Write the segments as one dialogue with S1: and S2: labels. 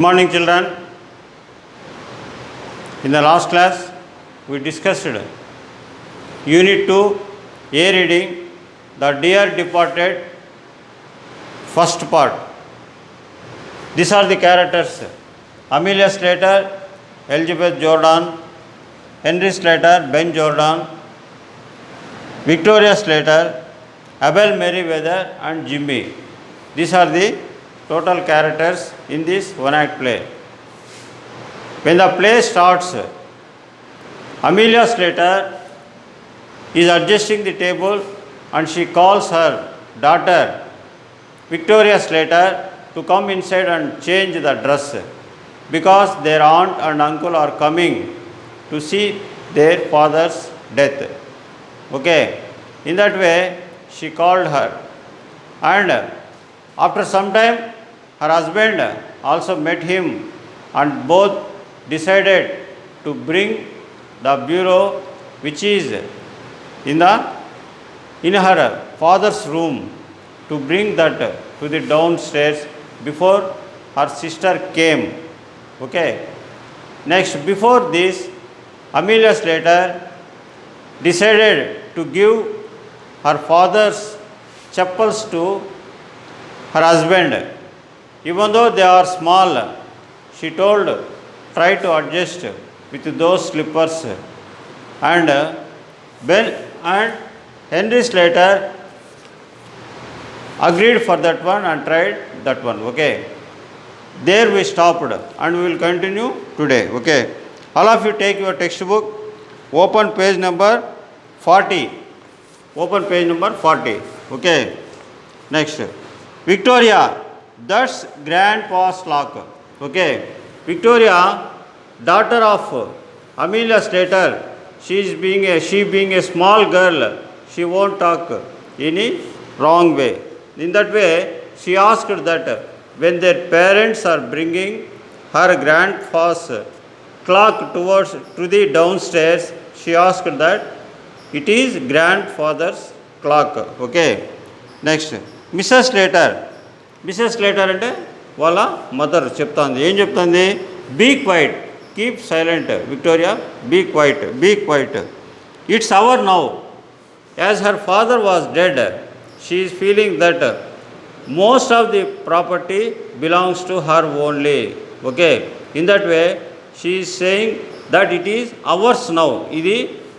S1: Good morning, children. In the last class, we discussed Unit 2, A reading, the Dear Departed, first part. These are the characters: Amelia Slater, Elizabeth Jordan, Henry Slater, Ben Jordan, Victoria Slater, Abel Merriweather, and Jimmy. These are the total characters in this one-act play. When the play starts, Amelia Slater is adjusting the table and she calls her daughter Victoria Slater to come inside and change the dress because their aunt and uncle are coming to see their father's death. Okay, in that way she called her, and after some time her husband also met him and both decided to bring the bureau which is in her father's room, to bring that to the downstairs before her sister came. Okay. Next, before this, Amelia Slater decided to give her father's chappals to her husband. Even though they are small, she told, try to adjust with those slippers. And Ben and Henry Slater agreed for that one and tried that one. Okay. There we stopped and we will continue today. Okay. All of you take your textbook, open page number 40. Open page number 40. Okay. Next. Victoria, that's grandpa's clock. Okay. Victoria, daughter of Amelia Slater, she being a small girl, she won't talk any wrong way. In that way, she asked that when their parents are bringing her grandpa's clock to the downstairs, she asked that it is grandfather's clock. Okay. Next, Mrs. Slater అంటే వాళ్ళ mother చెప్తాంది. ఏం చెప్తుంది? Be quiet, keep silent Victoria, be quiet. It's our now. As her father was dead, she is feeling that most of the property belongs to her only. Okay. In that way she is saying that it is ours now. ఇది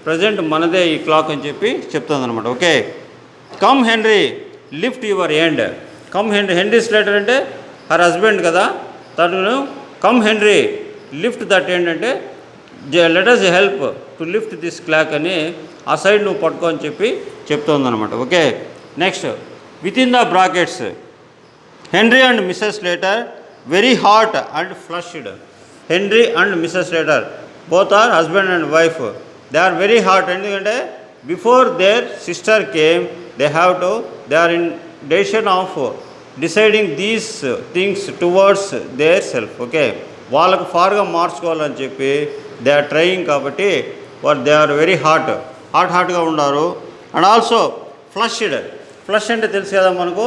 S1: present మనదే ఈ clock అని చెప్పి చెప్తుంది అనమాట. Okay. Come Henry, lift your end. Come Henry Slater అంటే her husband కదా, తను come Henry lift that end అంటే let us help to lift this clock అని ఆ సైడ్ నువ్వు పట్టుకో అని చెప్పి చెప్తుందన్నమాట. Okay. Next, within the brackets, Henry and Mrs Slater very hot and flushed. Henry and Mrs Slater both are husband and wife. They are very hot. ఎందుకంటే before their sister came they are in decision of deciding these things towards their self. Okay. వాళ్ళకు ఫార్గా మార్చుకోవాలని చెప్పి they are trying. కాబట్టి they are very హాట్గా ఉన్నారు. And also flush అంటే తెలుసు కదా మనకు.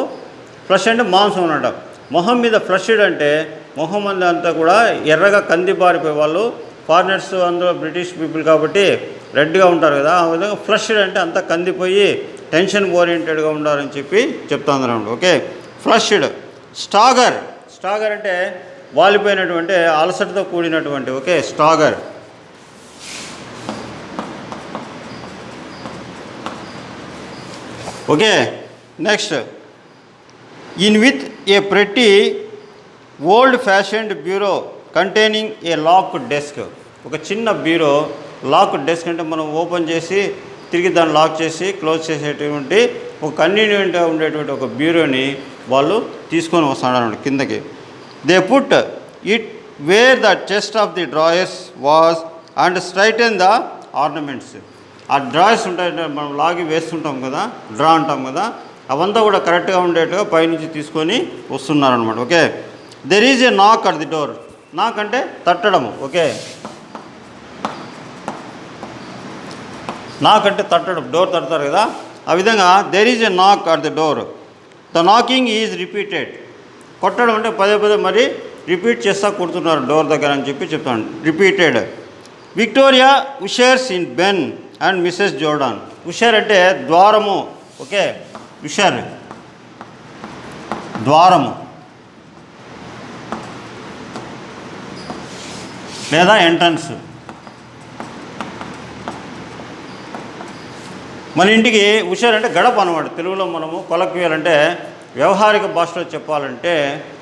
S1: ఫ్లష్ అంటే మాంసం అనమాట. మొహం మీద ఫ్లష్డ్ అంటే మొహం అంతా కూడా ఎర్రగా కందిపారిపోయే వాళ్ళు ఫారినర్స్, అందులో బ్రిటిష్ పీపుల్ కాబట్టి రెడ్గా ఉంటారు కదా. ఆ విధంగా ఫ్లష్డ్ అంటే అంతా కందిపోయి టెన్షన్ ఓరియంటెడ్గా ఉండాలని చెప్పి చెప్తాను. ఓకే. ఫ్లష్డ్. స్టాగర్ అంటే వాలిపోయినటువంటి అలసటతో కూడినటువంటి. Okay. Stagger. Okay. Next, in with a pretty old fashioned bureau containing A locked desk. ఒక చిన్న బ్యూరో, లాక్డ్ డెస్క్ అంటే మనం ఓపెన్ చేసి తిరిగి దాన్ని లాక్ చేసి క్లోజ్ చేసేటువంటి ఒక కన్వీనియంట్గా ఉండేటువంటి ఒక బ్యూరోని వాళ్ళు తీసుకొని వస్తున్నారన్నమాట కిందకి. They put it where the chest of the drawers was and straighten the ornaments. ఆ డ్రాయర్స్ ఉంటాయి, మనం లాగి వేస్తుంటాం కదా, డ్రా అంటాం కదా, అవంతా కూడా కరెక్ట్గా ఉండేట్టుగా పైనుంచి తీసుకొని వస్తున్నారనమాట. ఓకే. దెర్ ఈజ్ ఏ నాక్ అట్ ది డోర్. నాక్ అంటే తట్టడము. ఓకే. నాక్ అంటే తట్టడం, డోర్ తడతారు కదా, ఆ విధంగా దెర్ ఈజ్ ఎ నాక్ at the door. The knocking is repeated. కొట్టడం అంటే పదే పదే మరి రిపీట్ చేస్తా కొడుతున్నారు డోర్ దగ్గర అని చెప్పి చెప్తాను. Repeated. Victoria ushers in Ben and Mrs Jordan. Usher అంటే ద్వారము. ఓకే, ఉషర్ ద్వారము లేదా ఎంట్రన్స్. మన ఇంటికి ఉషర్ అంటే గడప అనమాట. తెలుగులో మనము కొలక్వియల్ అంటే వ్యవహారిక భాషలో చెప్పాలంటే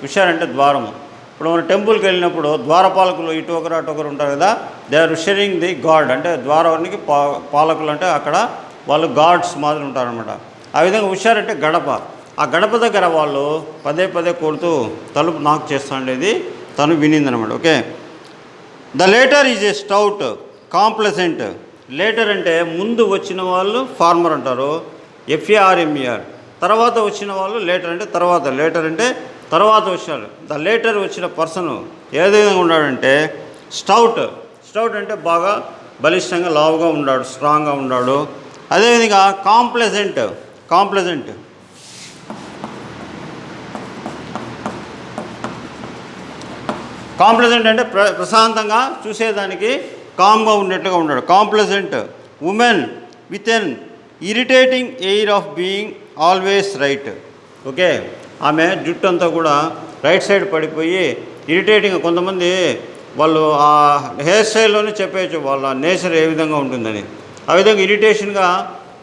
S1: ఉషర్ అంటే ద్వారము. ఇప్పుడు మనం టెంపుల్కి వెళ్ళినప్పుడు ద్వారపాలకులు ఇటు ఒకరు అటు ఒకరు ఉంటారు కదా, దే ఆర్ ఉషరింగ్ ది గాడ్. అంటే ద్వారానికి పాలకులు అంటే అక్కడ వాళ్ళు గాడ్స్ మాదిరి ఉంటారనమాట. ఆ విధంగా ఉషర్ అంటే గడప. ఆ గడప దగ్గర వాళ్ళు పదే పదే కొడుతూ తలుపు నాక్ చేస్తూ ఉండేది తను వినిందనమాట. Okay, the latter is a stout complacent. Latter అంటే ముందు వచ్చిన వాళ్ళు ఫార్మర్ అంటారు, FARMER. తర్వాత వచ్చిన వాళ్ళు లేటర్ అంటే తర్వాత. లేటర్ అంటే తర్వాత వచ్చారు. ద లేటర్ వచ్చిన పర్సన్ ఏ విధంగా ఉన్నాడంటే స్టౌట్. స్టౌట్ అంటే బాగా బలిష్టంగా లావుగా ఉన్నాడు, స్ట్రాంగ్గా ఉన్నాడు. అదేవిధంగా కాంప్లెజెంట్. కాంప్లెజెంట్ కాంప్లెజెంట్ అంటే ప్రశాంతంగా చూసేదానికి కామ్గా ఉన్నట్టుగా ఉన్నాడు. Complacent. Woman with an irritating air of being always right. Okay, ఆమె జుట్టు అంతా కూడా రైట్ సైడ్ పడిపోయి ఇరిటేటింగ్. కొంతమంది వాళ్ళు ఆ హెయిర్ స్టైల్లోనే చెప్పేయచ్చు వాళ్ళ నేచర్ ఏ విధంగా ఉంటుందని. ఆ విధంగా ఇరిటేషన్గా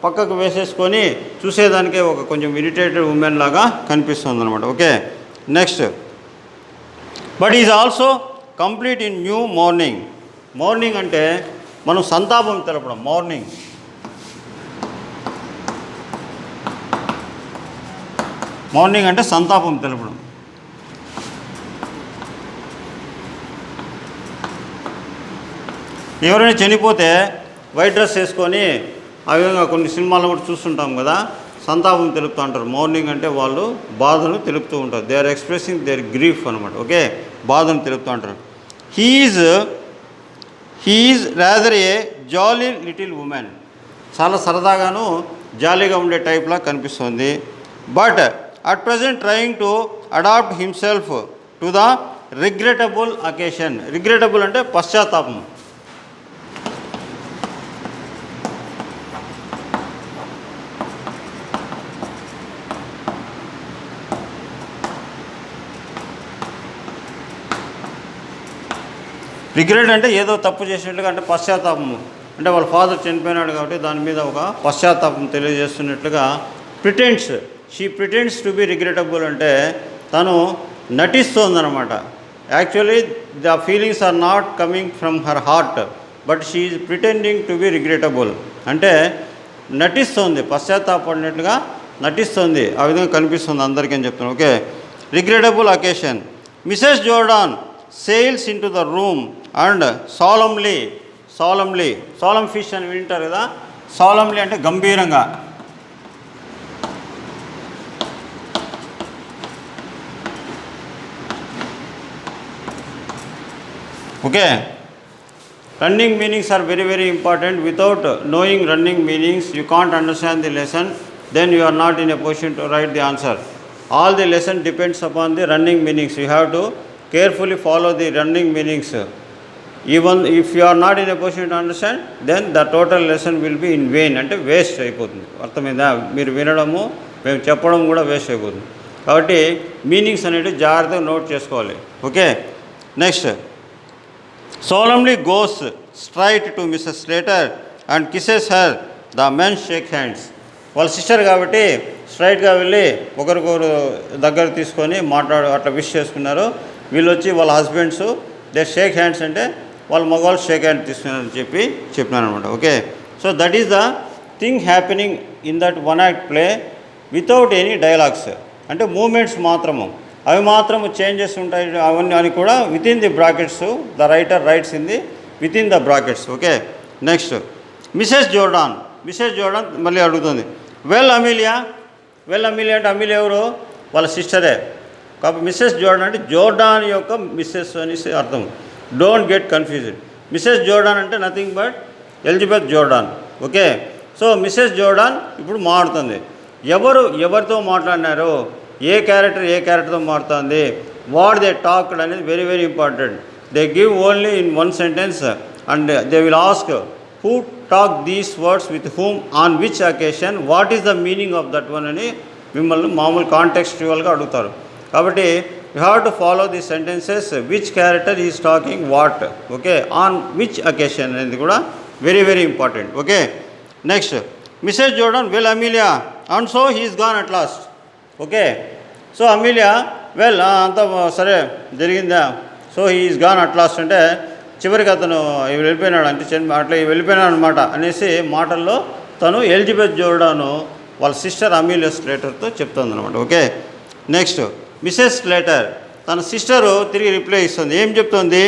S1: పక్కకు వేసేసుకొని చూసేదానికే ఒక కొంచెం ఇరిటేటెడ్ ఉమెన్ లాగా కనిపిస్తుంది అనమాట. Okay, next. But is also complete in new morning. Morning అంటే మనం సంతాపం తెలపడం. మార్నింగ్ మార్నింగ్ అంటే సంతాపం తెలపడం. ఎవరైనా చనిపోతే వైట్ డ్రెస్ వేసుకొని ఆ విధంగా కొన్ని సినిమాల్లో కూడా చూస్తుంటాం కదా, సంతాపం తెలుపుతూ ఉంటారు. మార్నింగ్ అంటే వాళ్ళు బాధను తెలుపుతూ ఉంటారు. They are expressing their grief అనమాట. ఓకే, బాధను తెలుపుతూ ఉంటారు. He is rather a jolly little woman. చాలా సరదాగాను జాలీగా ఉండే టైప్లా కనిపిస్తుంది. But at present trying to adapt himself to the regrettable occasion. Regrettable అంటే పశ్చాత్తాపం. రిగ్రెట్ అంటే ఏదో తప్పు చేసినట్లుగా, అంటే పశ్చాత్తాపము. అంటే వాళ్ళ ఫాదర్ చనిపోయినాడు కాబట్టి దాని మీద ఒక పశ్చాత్తాపం తెలియజేస్తున్నట్లుగా. Pretends. She pretends to be regrettable అంటే తను నటిస్తోందనమాట. Actually the feelings are not coming from her heart, but she is pretending to be regrettable. అంటే నటిస్తోంది, పశ్చాత్తాపడినట్లుగా నటిస్తోంది. ఆ విధంగా కనిపిస్తుంది అందరికీ అని చెప్తున్నాను. Okay, regrettable occasion. Mrs Jordan sails into the room and solemnly. solemn fish అని వింటారు కదా, solemnly అంటే గంభీరంగా. Okay, running meanings are very very important. Without knowing running meanings you can't understand the lesson, then you are not in a position to write the answer. All the lesson depends upon the running meanings. You have to carefully follow the running meanings. Even if you are not in a position to understand, then the total lesson will be in vain. అంటే waste అయిపోతుంది. అర్థమైందా? మీరు వినడము మేము చెప్పడం కూడా waste అయిపోతుంది. కాబట్టి మీనింగ్స్ అనేవి జాగ్రత్తగా నోట్ చేసుకోవాలి. Okay, next. solemnly goes straight to Mrs. Slater and kisses her. The men shake hands. వాళ్ళ సిస్టర్ కాబట్టి స్ట్రైట్గా వెళ్ళి ఒకరికొకరు దగ్గర తీసుకొని అట్లా విష్ చేసుకున్నారు. వీళ్ళు వచ్చి వాళ్ళ హస్బెండ్స్ దే షేక్ హ్యాండ్స్ అంటే వాళ్ళ మగవాళ్ళు షేక్ హ్యాండ్ తీసుకున్నారని చెప్పినారు అనమాట. Okay, so that is the thing happening in that one act play without any dialogues. అంటే మూమెంట్స్ మాత్రము, అవి మాత్రము చేంజెస్ ఉంటాయి అవన్నీ అని కూడా with in the brackets. The writer rights in the with in the brackets. Okay, next. Mrs Jordan మళ్ళీ అడుగుతుంది, వెల్ అమీలియా అంటే అమీలియా ఎవరు? వాళ్ళ సిస్టరే. కాబట్టి మిస్సెస్ జోర్డాన్ అంటే జోర్డాన్ యొక్క మిస్సెస్ అనేసి అర్థం. Don't get confused. Mrs Jordan అంటే nothing but Elizabeth Jordan. Okay, so Mrs Jordan ఇప్పుడు మాట్లాడుతుంది. ఎవరితో మాట్లాడినారో, ఏ క్యారెక్టర్తో మాట్లాడుతుంది, వాట్ దే టాక్డ్ అనేది very very important. They give only in one sentence and they will ask who talk these words with whom on which occasion, what is the meaning of that one అని మిమ్మల్ని మామూలు కాంటెక్స్చువల్గా అడుగుతారు. కాబట్టి you have to follow the sentences which character is talking what, okay, on which occasion అనేది కూడా very very important. Okay, next Mrs Jordan well Amelia and so he's gone at last. Okay, so Amelia well అంతా సరే జరిగిందా, so he's gone at last అంటే చివరికి అతను వెళ్ళిపోయినాడు అంటే అట్లా వెళ్ళిపోయినాడు అనమాట అనేసి మాటల్లో తను ఎలిజబెత్ జోర్డాను వాళ్ళ సిస్టర్ అమీలియా స్లేటర్తో చెప్తుంది అనమాట. ఓకే, నెక్స్ట్ మిసెస్ స్లేటర్ తన సిస్టరు తిరిగి రిప్లై ఇస్తుంది. ఏం చెప్తుంది?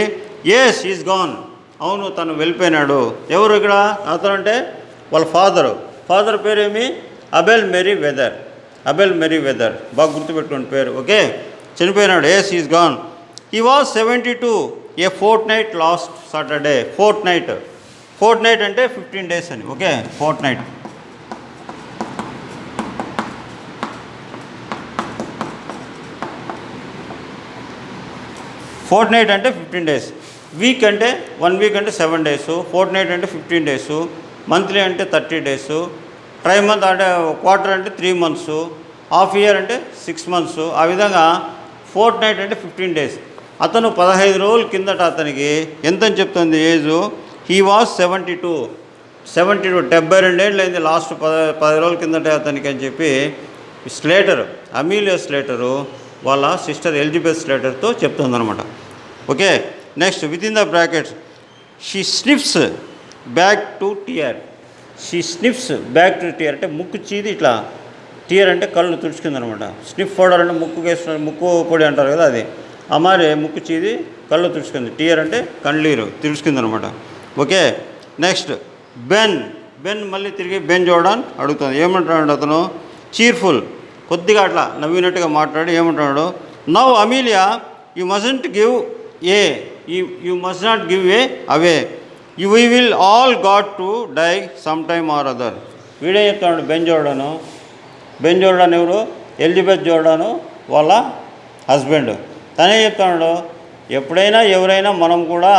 S1: ఎస్ ఈజ్ గాన్, అవును తను వెళ్ళిపోయినాడు. ఎవరు ఇక్కడ? అతను అంటే వాళ్ళ ఫాదర్ పేరేమి? Abel Merryweather. Abel Merryweather, బాగా గుర్తుపెట్టుకోండి పేరు. ఓకే, చనిపోయినాడు. Yes is gone. He was 72 a fortnight last Saturday. Fortnight అంటే 15 days అని. ఓకే, ఫోర్ట్ నైట్ అంటే 15 days. వీక్ అంటే 1 week అంటే 7 days, ఫోర్ట్ నైట్ అంటే 15 days, మంత్లీ అంటే 30 days, ట్రై మంత్ అంటే క్వార్టర్ అంటే 3 months, హాఫ్ ఇయర్ అంటే 6 months. ఆ విధంగా ఫోర్ట్ నైట్ అంటే 15 days. అతను 15 రోజుల కిందట అతనికి ఎంతని చెప్తుంది ఏజు? హీ వాజ్ 72 72 ఏళ్ళు లాస్ట్ 10 రోజుల కిందట అతనికి అని చెప్పి అమీలియా స్లేటరు వాళ్ళ సిస్టర్ ఎలిజబెత్ స్లేటర్తో చెప్తుందనమాట. Okay, next within the brackets she sniffs back to tear. అంటే ముక్కు చీది ఇట్లా, టియర్ అంటే కళ్ళు తుడుచుకుందనమాట. స్నిఫ్ పౌడర్ అంటే ముక్కు వేస్తున్నారు, ముక్కు పొడి అంటారు కదా అది. అమ్మారి ముక్కు చీది కళ్ళు తుడుచుకుంది. టియర్ అంటే కళ్ళీరు తుడుచుకుందనమాట. ఓకే, నెక్స్ట్ బెన్ మళ్ళీ తిరిగి బెన్ జోర్డాన్ అడుగుతుంది. ఏమంటున్నాడు అతను? చీర్ఫుల్, కొద్దిగా అట్లా నవ్వినట్టుగా మాట్లాడి ఏమంటున్నాడు? Now Amelia you must not give a away, we will all got to die some time or other. వీడే చెప్తున్నాడు బెన్ జోర్డాన్ ఎవరు? ఎలిజబెత్ జోర్డాను వాళ్ళ హస్బెండ్. తనే చెప్తున్నాడు ఎప్పుడైనా ఎవరైనా మనం కూడా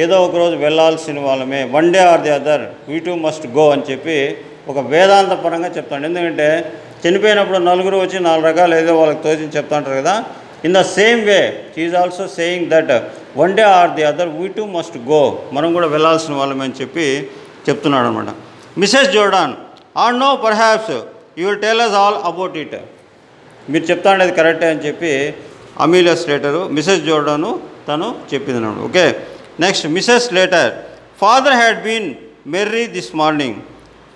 S1: ఏదో ఒకరోజు వెళ్ళాల్సిన వాళ్ళమే, one day or the other we too must go అని చెప్పి ఒక వేదాంత పరంగా చెప్తాడు. ఎందుకంటే చనిపోయినప్పుడు నలుగురు వచ్చి 4 రకాలు ఏదో వాళ్ళకి తోచించి చెప్తా ఉంటారు కదా. In the same way she also saying that one day or the other we too must go, మనం కూడా వెళ్ళాల్సిన వాళ్ళమే అని చెప్పి చెప్తున్నాడు అనమాట. Mrs Jordan or no perhaps you will tell us all about it. మీరు చెప్తా ఉండేది కరెక్టే అని చెప్పి అమీలియా స్లేటరు మిసెస్ జోర్డాను తను చెప్పింది అన్నాడు. Okay, next Mrs Slater father had been merry this morning.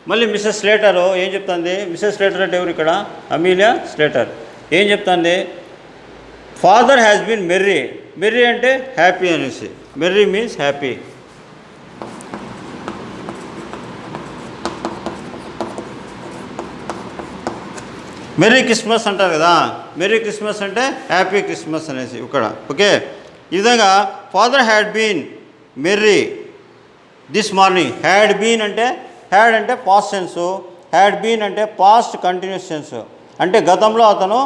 S1: మళ్ళీ మిసెస్ స్లేటరు ఏం చెప్తుంది? మిసెస్ స్లేటర్ అంటే ఎవరు ఇక్కడ? Amelia Slater. ఏం చెప్తుంది? ఫాదర్ హ్యాస్ బీన్ మెర్రీ అంటే హ్యాపీ అనేసి. Merry means happy. Merry Christmas అంటారు కదా, మెర్రీ క్రిస్మస్ అంటే హ్యాపీ క్రిస్మస్ అనేసి ఇక్కడ. ఓకే, ఈ విధంగా father had been merry this morning. Had అంటే పాస్ట్ సెన్సు, హ్యాడ్ బీన్ అంటే పాస్ట్ కంటిన్యూస్ సెన్స్. అంటే గతంలో అతను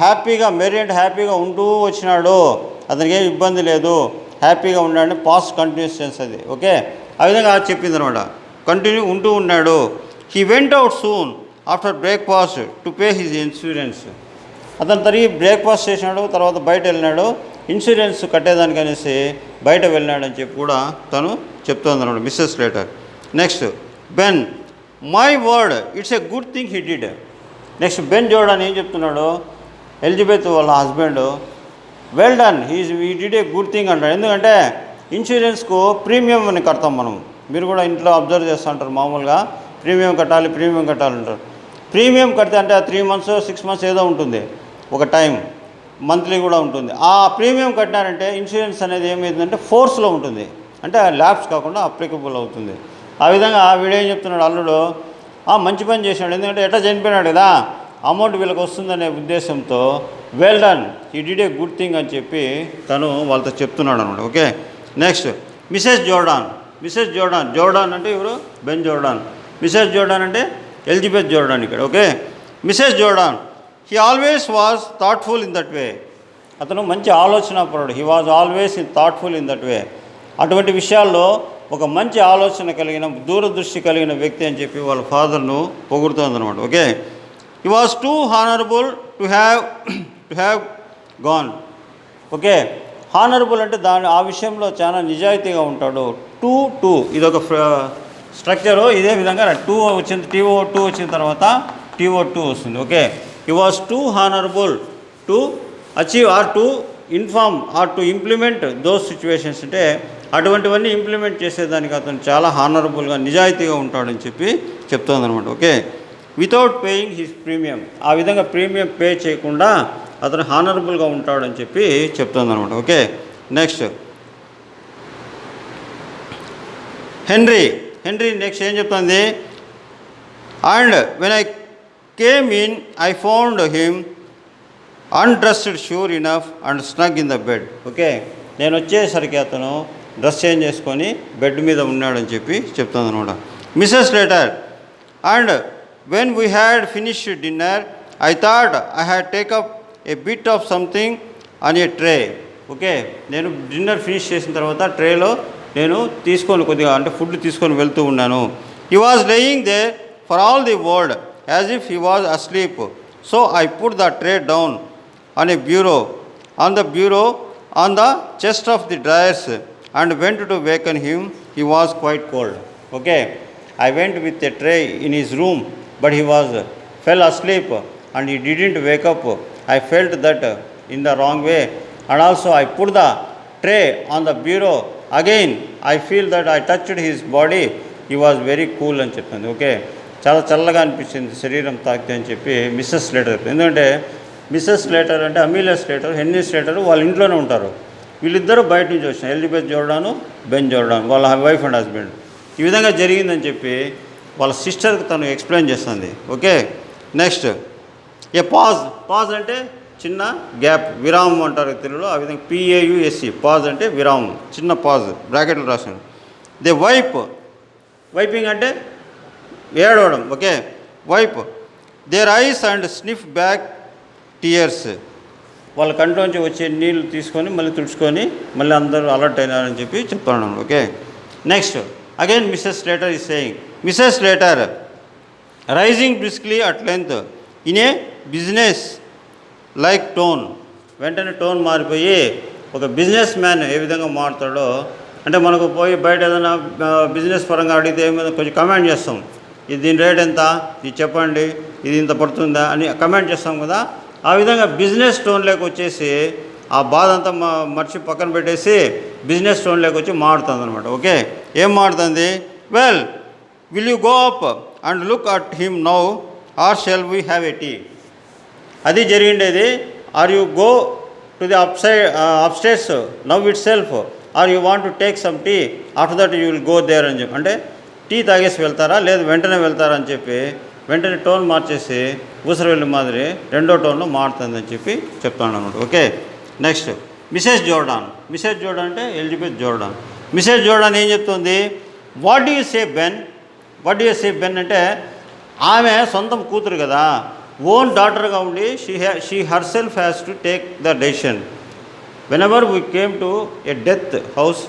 S1: హ్యాపీగా, మెర్రీ అంటే హ్యాపీగా ఉంటూ వచ్చినాడు, అతనికి ఏం ఇబ్బంది లేదు, హ్యాపీగా ఉన్నాడని పాస్ట్ కంటిన్యూస్ సెన్స్ అది. ఓకే, ఆ విధంగా చెప్పింది అనమాట. కంటిన్యూ ఉంటూ ఉన్నాడు. He went out soon after breakfast to pay his insurance. అతను తిరిగి బ్రేక్ఫాస్ట్ చేసినాడు, తర్వాత బయట వెళ్ళినాడు, ఇన్సూరెన్స్ కట్టేదానికి అనేసి బయట వెళ్ళినాడని చెప్పి కూడా తను చెప్తుంది అన్నాడు Mrs Slater. Next Ben my word it's a good thing he did. Next Ben Jordan ఏం చెప్తున్నాడు? ఎలిజబెత్ వాళ్ళ husband well done he did a good thing అంటాడు. ఎందుకంటే ఇన్సూరెన్స్కు ప్రీమియం అని కడతాం మనం. మీరు కూడా ఇంట్లో అబ్జర్వ్ చేస్తూ ఉంటారు, మామూలుగా ప్రీమియం కట్టాలంటారు. ప్రీమియం కడితే అంటే 3 months 6 months ఏదో ఉంటుంది, ఒక టైం మంత్లీ కూడా ఉంటుంది. ఆ ప్రీమియం కట్టినారంటే ఇన్సూరెన్స్ అనేది ఏమైందంటే ఫోర్స్లో ఉంటుంది, అంటే ల్యాబ్స్ కాకుండా అప్లికబుల్ అవుతుంది. ఆ విధంగా వీడేం చెప్తున్నాడు అల్లుడు? మంచి పని చేసినాడు, ఎందుకంటే ఎట్లా చనిపోయినాడు కదా, అమౌంట్ వీళ్ళకి వస్తుందనే ఉద్దేశంతో well done he did a good thing అని చెప్పి తను వాళ్ళతో చెప్తున్నాడు అనమాట. ఓకే, నెక్స్ట్ మిసెస్ జోర్డాన్ అంటే ఎవరు? Ben Jordan. మిసెస్ జోర్డాన్ అంటే ఎలిజబెత్ జోర్డాన్ ఇక్కడ. Okay, Mrs Jordan he always was thoughtful in that way. అతను మంచి ఆలోచనాపరుడు. He was always thoughtful in that way. అటువంటి విషయాల్లో ఒక మంచి ఆలోచన కలిగిన దూరదృష్టి కలిగిన వ్యక్తి అని చెప్పి వాళ్ళ ఫాదర్ను పొగుడుతోందనమాట. Okay, he was too honourable to have gone. Okay, honourable అంటే ఆ విషయంలో చాలా నిజాయితీగా ఉంటాడు. టూ ఇదొక స్ట్రక్చరు. ఇదే విధంగా టూ వచ్చింది, TO2 వచ్చిన తర్వాత TO2 వస్తుంది. Okay, he was too honourable to achieve or to inform or to implement those situations. అంటే అటువంటివన్నీ ఇంప్లిమెంట్ చేసేదానికి అతను చాలా హానరబుల్గా నిజాయితీగా ఉంటాడని చెప్పి చెప్తోందనమాట. Okay, without paying his premium. ఆ విధంగా ప్రీమియం పే చేయకుండా అతను హానరబుల్గా ఉంటాడని చెప్పి చెప్తోందనమాట. ఓకే, నెక్స్ట్ హెన్రీ నెక్స్ట్ ఏం చెప్తుంది? And when I came in I found him undressed sure enough and snug in the bed. Okay, నేను వచ్చేసరికి అతను డ్రెస్ చేంజ్ చేసుకొని బెడ్ మీద ఉన్నాడని చెప్పి చెప్తుంది అనమాట. Mrs later and when we had finished dinner I thought I had take up A bit of something on a tray. Okay, నేను డిన్నర్ ఫినిష్ చేసిన తర్వాత ట్రేలో నేను తీసుకొని కొద్దిగా అంటే ఫుడ్ తీసుకొని వెళ్తూ ఉన్నాను. He was laying there for all the world as if he was asleep. So I put the tray down on a bureau on the chest of the drawers and went to waken him. He was quite cold. Okay, I went with a tray in his room, but he fell asleep and he didn't wake up. I felt that in the wrong way, and also I put the tray on the bureau. Again I feel that I touched his body. He was very cool అని చెప్పింది. Okay, చాలా చల్లగా అనిపించింది శరీరం తాకితే అని చెప్పి missus Slater. ఎందుకంటే మిస్సెస్ స్లేటర్ అంటే అమీలియా స్లేటర్, హెన్రీ స్లేటర్ వాళ్ళ ఇంట్లోనే ఉంటారు. వీళ్ళిద్దరూ బయట నుంచి వచ్చిన ఎలిజబెత్ జోర్డాను, బెన్ జోర్డాన్, వాళ్ళ వైఫ్ అండ్ హస్బెండ్. ఈ విధంగా జరిగిందని చెప్పి వాళ్ళ సిస్టర్కి తను ఎక్స్ప్లెయిన్ చేస్తుంది. ఓకే, నెక్స్ట్ ఏ పాజ్ అంటే చిన్న గ్యాప్, విరామం అంటారు తెలుగులో. ఆ విధంగా PAUSE పాజ్ అంటే విరామం, చిన్న పాజ్ బ్రాకెట్లు రాశాను. దే వైపింగ్ అంటే ఏడవడం. Okay, wipe their eyes and sniff back tears. వాళ్ళ కంట్లోంచి వచ్చే నీళ్ళు తీసుకొని మళ్ళీ తుడుచుకొని మళ్ళీ అందరూ అలర్ట్ అయినారని చెప్పి చెప్తున్నాను. Okay, next again Mrs Slater is saying. Mrs Slater rising briskly at length in a business like tone. వెంటనే టోన్ మారిపోయి ఒక బిజినెస్ మ్యాన్ ఏ విధంగా మారుతాడో, అంటే మనకు పోయి బయట ఏదైనా బిజినెస్ పరంగా అడిగితే కొంచెం కమెంట్ చేస్తాం. ఇది దీని రేట్ ఎంత, ఇది చెప్పండి, ఇది ఇంత పడుతుందా అని కమెంట్ చేస్తాం కదా. ఆ విధంగా బిజినెస్ టోన్లోకి వచ్చేసి ఆ బాధ అంతా మర్చి పక్కన పెట్టేసి బిజినెస్ టోన్లోకి వచ్చి మాడుతుంది అనమాట. ఓకే, ఏం మాడుతుంది? Well will you go up and look at him now or shall we have a tea. అది జరిగిండేది. Or you go to the upstairs now itself or you want to take some tea after that you will go there అని చెప్పి, అంటే tea తాగేసి వెళ్తారా లేదు వెంటనే వెళ్తారా అని చెప్పి వెంటనే టోన్ మార్చేసి ఊసరవెల్లి మాదిరి రెండో టోన్లో మారుతుందని చెప్పి చెప్తాను అనమాట. ఓకే, నెక్స్ట్ మిసెస్ జోర్డాన్ అంటే ఎలిజబెత్ జోర్డాన్. మిసెస్ జోర్డాన్ ఏం చెప్తుంది? What do you say Ben అంటే ఆమె సొంతం కూతురు కదా, ఓన్ డాటర్గా ఉండి she herself has to take the decision. Whenever we came to a death house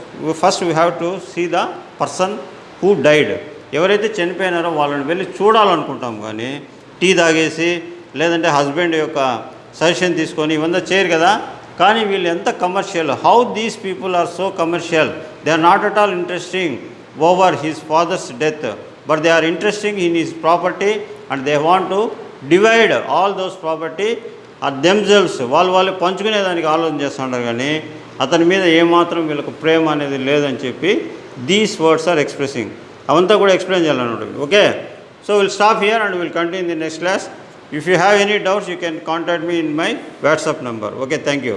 S1: first we have to see the person who died. ఎవరైతే చనిపోయినారో వాళ్ళని వెళ్ళి చూడాలనుకుంటాం, కానీ టీ తాగేసి లేదంటే హస్బెండ్ యొక్క సజెషన్ తీసుకొని ఇవంతా చేయరు కదా. కానీ వీళ్ళు ఎంత commercial, how these people are so commercial. They are not at all interesting over his father's death, but they are interesting in his property and they want to divide all those property or themselves. వాళ్ళు పంచుకునేదానికి ఆలోచన చేస్తుంటారు, కానీ అతని మీద ఏమాత్రం వీళ్ళకు ప్రేమ అనేది లేదని చెప్పి దీస్ వర్డ్స్ ఆర్ ఎక్స్ప్రెసింగ్. అవంతా కూడా ఎక్స్ప్లెయిన్ చేయాలన్నమాట. Okay, so will stop here and will continue in the next class. If you have any doubts, you can contact me in my WhatsApp number. Okay, thank you.